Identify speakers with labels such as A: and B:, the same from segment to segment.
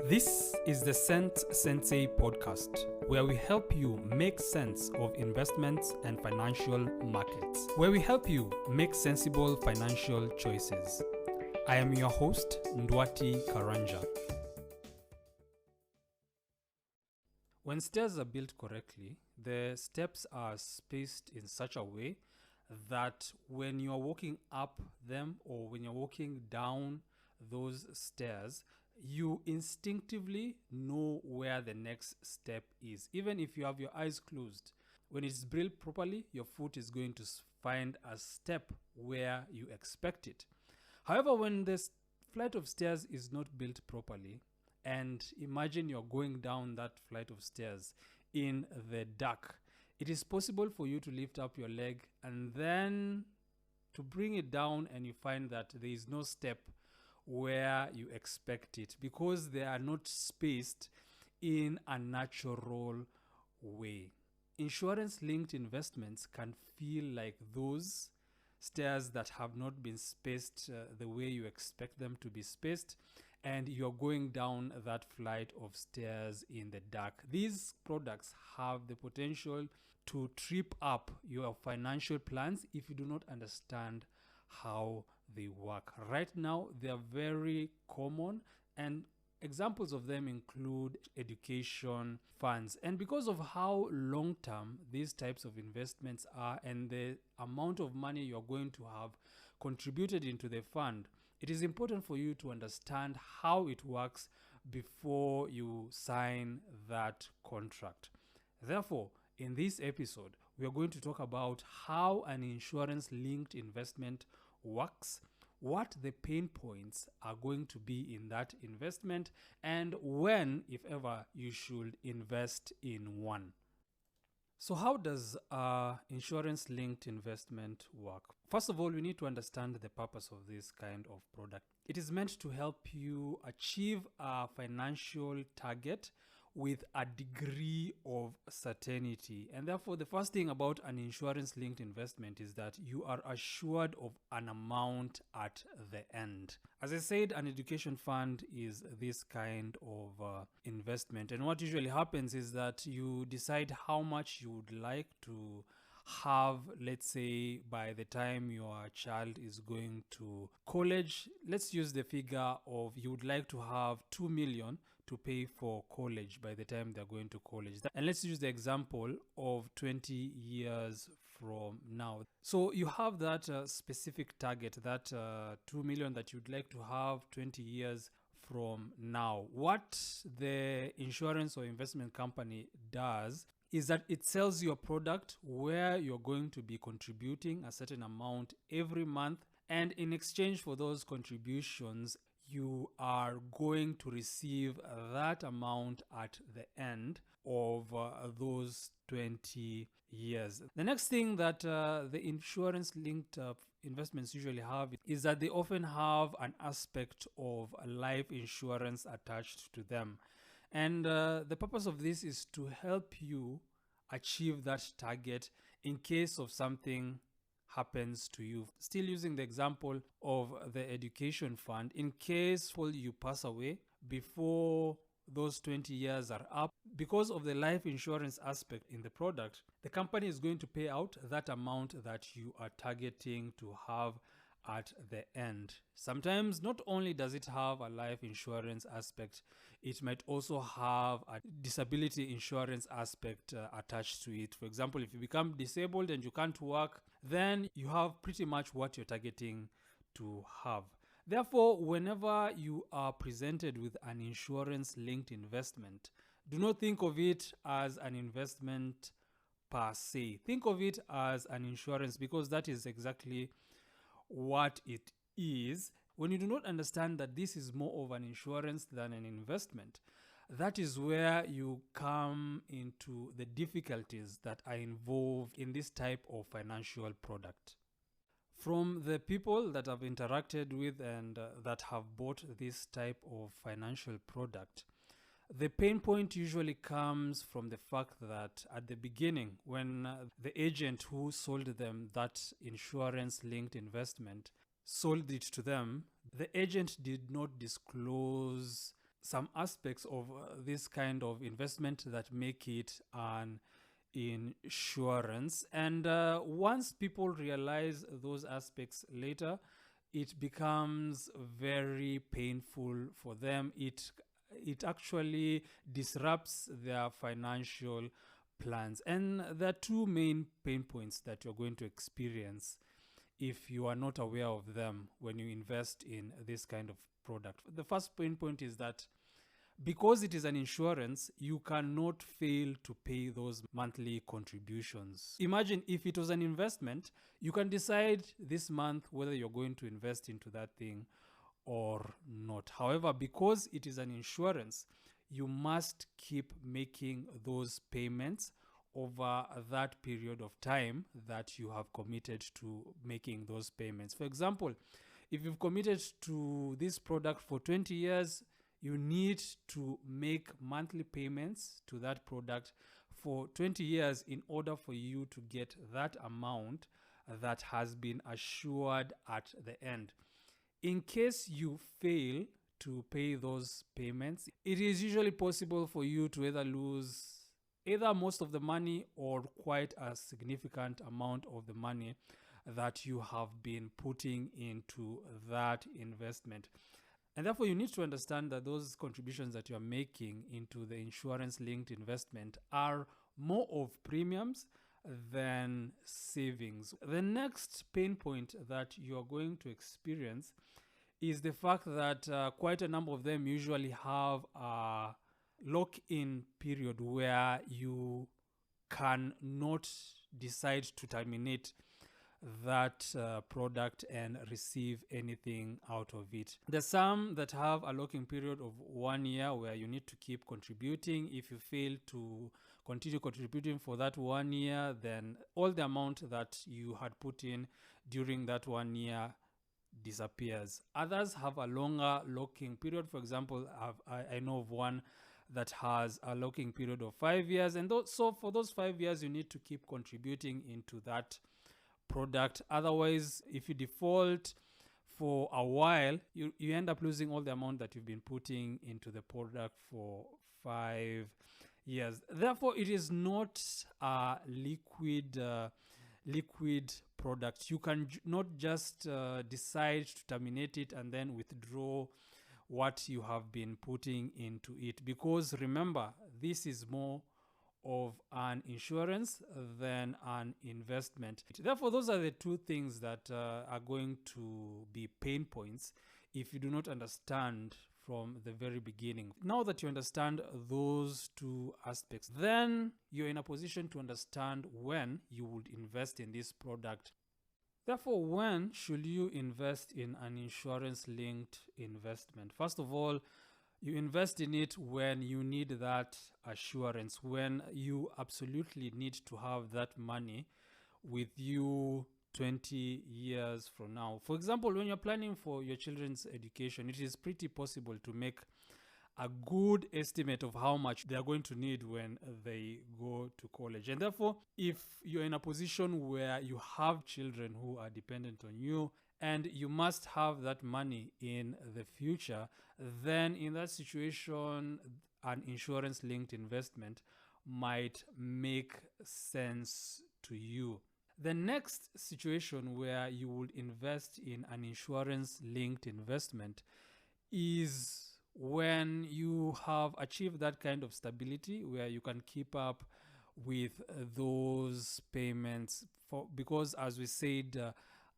A: This is the Sensei Podcast, where we help you make sense of investments and financial markets, where we help you make sensible financial choices. I am your host, Ndwati Karanja. When stairs are built correctly, the steps are spaced in such a way that when you're walking up them or when you're walking down those stairs, you instinctively know where the next step is. Even if you have your eyes closed, when it's built properly, your foot is going to find a step where you expect it. However, when the flight of stairs is not built properly, and imagine you're going down that flight of stairs in the dark, it is possible for you to lift up your leg and then to bring it down, and you find that there is no step where you expect it because they are not spaced in a natural way. Insurance-linked investments can feel like those stairs that have not been spaced the way you expect them to be spaced, and you're going down that flight of stairs in the dark. These products have the potential to trip up your financial plans if you do not understand how they work. Right now, they are very common, and examples of them include education funds. And because of how long-term these types of investments are and the amount of money you're going to have contributed into the fund, it is important for you to understand how it works before you sign that contract. Therefore, in this episode, we are going to talk about how an insurance-linked investment works, what the pain points are going to be in that investment, and when, if ever, you should invest in one. So how does insurance-linked investment work? First of all, we need to understand the purpose of this kind of product. It is meant to help you achieve a financial target with a degree of certainty. And therefore, the first thing about an insurance-linked investment is that you are assured of an amount at the end. As I said, an education fund is this kind of investment. And what usually happens is that you decide how much you would like to have, let's say, by the time your child is going to college. Let's use the figure of you would like to have 2 million to pay for college by the time they're going to college. And let's use the example of 20 years from now. So you have that specific target, that 2 million that you'd like to have 20 years from now. What the insurance or investment company does is that it sells you a product where you're going to be contributing a certain amount every month, and in exchange for those contributions, you are going to receive that amount at the end of those 20 years. The next thing that the insurance-linked investments usually have is that they often have an aspect of life insurance attached to them. And the purpose of this is to help you achieve that target in case of something happens to you. Still using the example of the education fund, in case you pass away before those 20 years are up, because of the life insurance aspect in the product, the company is going to pay out that amount that you are targeting to have at the end. Sometimes not only does it have a life insurance aspect, it might also have a disability insurance aspect attached to it. For example, if you become disabled and you can't work, then you have pretty much what you're targeting to have. Therefore, whenever you are presented with an insurance-linked investment, do not think of it as an investment per se. Think of it as an insurance, because that is exactly what it is. When you do not understand that this is more of an insurance than an investment, that is where you come into the difficulties that are involved in this type of financial product. From the people that I've interacted with and that have bought this type of financial product, the pain point usually comes from the fact that at the beginning, when the agent who sold them that insurance-linked investment sold it to them, the agent did not disclose some aspects of this kind of investment that make it an insurance. And once people realize those aspects later, it becomes very painful for them. It actually disrupts their financial plans. And there are two main pain points that you're going to experience if you are not aware of them when you invest in this kind of product. The first pain point is that because it is an insurance, you cannot fail to pay those monthly contributions. Imagine if it was an investment, you can decide this month whether you're going to invest into that thing or not. However, because it is an insurance, you must keep making those payments over that period of time that you have committed to making those payments. For example, if you've committed to this product for 20 years, you need to make monthly payments to that product for 20 years in order for you to get that amount that has been assured at the end. In case you fail to pay those payments, it is usually possible for you to either lose most of the money or quite a significant amount of the money that you have been putting into that investment. And therefore, you need to understand that those contributions that you're making into the insurance-linked investment are more of premiums than savings. The next pain point that you're going to experience is the fact that quite a number of them usually have a lock-in period where you cannot decide to terminate that product and receive anything out of it. There's some that have a locking period of 1 year where you need to keep contributing. If you fail to continue contributing for that 1 year, then all the amount that you had put in during that 1 year disappears. Others have a longer locking period. For example, I know of one that has a locking period of 5 years, and so for those 5 years you need to keep contributing into that product. Otherwise, if you default for a while, you end up losing all the amount that you've been putting into the product for 5 years. Therefore, it is not a liquid product. You can not just decide to terminate it and then withdraw what you have been putting into it, because remember, this is more of an insurance than an investment. Therefore, those are the two things that are going to be pain points if you do not understand from the very beginning. Now that you understand those two aspects, then you're in a position to understand when you would invest in this product. Therefore, when should you invest in an insurance-linked investment? First of all, you invest in it when you need that assurance, when you absolutely need to have that money with you 20 years from now. For example, when you're planning for your children's education, it is pretty possible to make a good estimate of how much they are going to need when they go to college. And therefore, if you're in a position where you have children who are dependent on you and you must have that money in the future, then in that situation, an insurance-linked investment might make sense to you. The next situation where you would invest in an insurance-linked investment is when you have achieved that kind of stability where you can keep up with those payments. Because as we said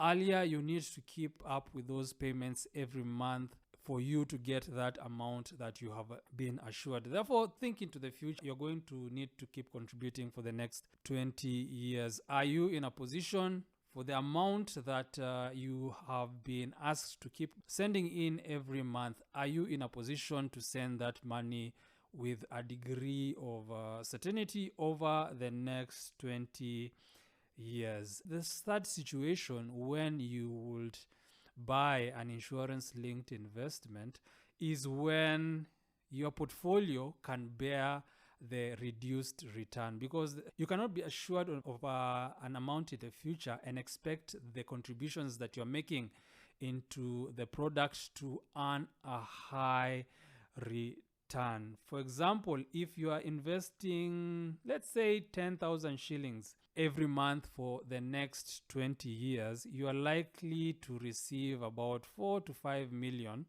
A: earlier, you need to keep up with those payments every month for you to get that amount that you have been assured. Therefore, think into the future. You're going to need to keep contributing for the next 20 years. Are you in a position for the amount that you have been asked to keep sending in every month? Are you in a position to send that money with a degree of certainty over the next 20 years? The third situation, when you would buy an insurance-linked investment, is when your portfolio can bear the reduced return, because you cannot be assured of an amount in the future and expect the contributions that you're making into the product to earn a high return. For example, if you are investing, let's say 10,000 shillings every month for the next 20 years, you are likely to receive about 4 to 5 million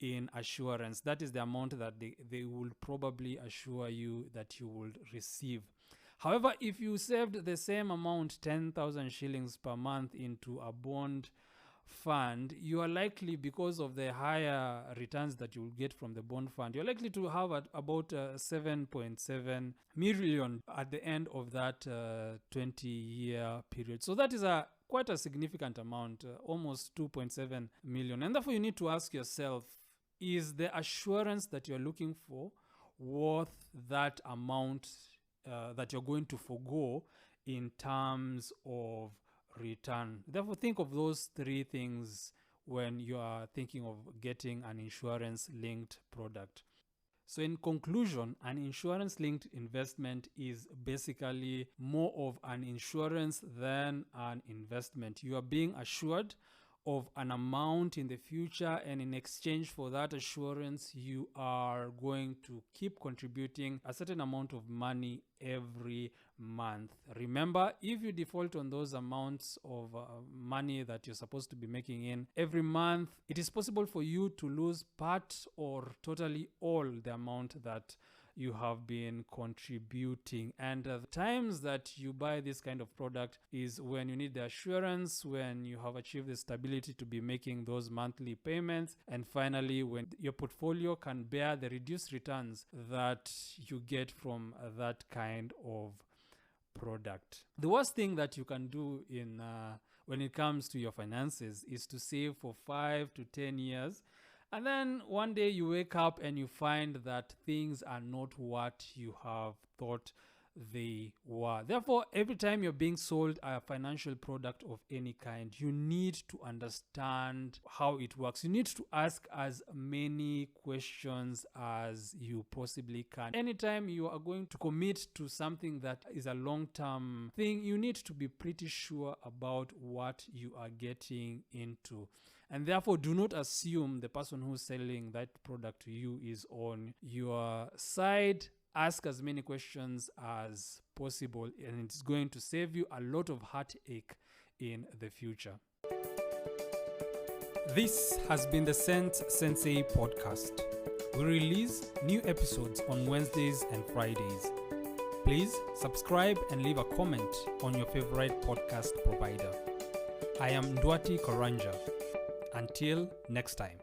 A: in assurance. That is the amount that they will probably assure you that you will receive. However, if you saved the same amount, 10,000 shillings per month, into a bond fund, you are likely, because of the higher returns that you will get from the bond fund, you're likely to have about 7.7 million at the end of that 20-year period. So that is quite a significant amount, almost 2.7 million. And therefore, you need to ask yourself, is the assurance that you're looking for worth that amount that you're going to forgo in terms of return? Therefore, think of those three things when you are thinking of getting an insurance-linked product. So in conclusion, an insurance-linked investment is basically more of an insurance than an investment. You are being assured of an amount in the future, and in exchange for that assurance, you are going to keep contributing a certain amount of money every month. Remember, if you default on those amounts of money that you're supposed to be making in every month, it is possible for you to lose part or totally all the amount that you have been contributing. And the times that you buy this kind of product is when you need the assurance, when you have achieved the stability to be making those monthly payments, and finally when your portfolio can bear the reduced returns that you get from that kind of product. The worst thing that you can do when it comes to your finances is to save for 5 to 10 years, and then one day you wake up and you find that things are not what you have thought they were. Therefore, every time you're being sold a financial product of any kind, you need to understand how it works. You need to ask as many questions as you possibly can. Anytime you are going to commit to something that is a long-term thing, you need to be pretty sure about what you are getting into. And therefore, do not assume the person who's selling that product to you is on your side. Ask as many questions as possible, and it's going to save you a lot of heartache in the future. This has been the Sensei Podcast. We release new episodes on Wednesdays and Fridays. Please subscribe and leave a comment on your favorite podcast provider. I am Ndwati Karanja. Until next time.